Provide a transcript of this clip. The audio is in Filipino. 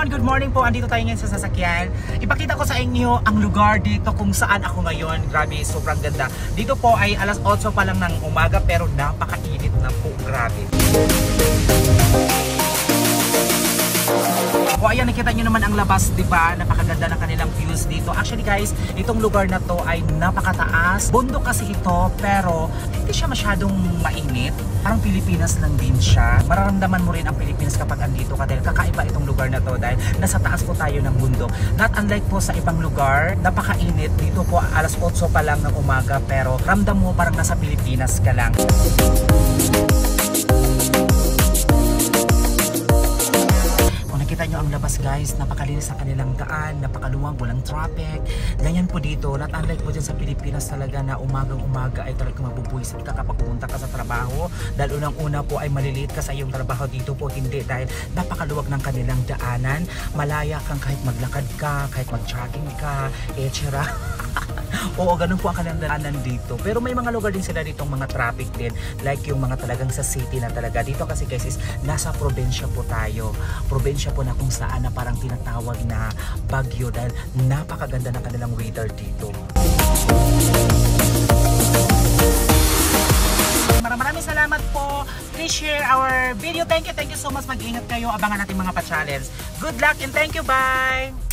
everyone! Good morning po! Andito tayo ngayon sa sasakyan. Ipakita ko sa inyo ang lugar dito kung saan ako ngayon. Grabe, sobrang ganda. Dito po ay alas 8 pa lang ng umaga pero napakainit na po. Grabe. O ayan, nakita nyo naman ang labas, di ba? Napakaganda ng kanilang views dito. Actually guys, itong lugar na to ay napakataas. Bundok kasi ito, pero hindi siya masyadong mainit. Parang Pilipinas lang din siya. Mararamdaman mo rin ang Pilipinas kapag andito ka dahil kakaiba itong lugar na to dahil nasa taas po tayo ng bundok. Not unlike po sa ibang lugar, napakainit. Dito po alas 8 pa lang ng umaga pero ramdam mo parang nasa Pilipinas ka lang. Kita nyo ang labas guys, napakalinis ang kanilang daan, napakaluwag, walang traffic. Ganyan po dito, not unlike po dyan sa Pilipinas talaga na umagang-umaga ay talagang mabubuisit ka kapag pumunta ka sa trabaho. Dahil unang-una po ay maliliit ka sa iyong trabaho, dito po hindi dahil napakaluwag ng kanilang daanan. Malaya kang kahit maglakad ka, kahit mag-jogging ka, etc. Oo, ganun po ang kanilang daanan dito. Pero may mga lugar din sila ditong mga traffic din. Like yung mga talagang sa city na talaga. Dito kasi guys is nasa probinsya po tayo. Probinsya po na kung saan na parang tinatawag na Baguio dahil napakaganda ng kanilang weather dito. Maraming salamat po. Please share our video. Thank you so much. Mag-ingat kayo. Abangan natin mga pa-challenge. Good luck and thank you. Bye!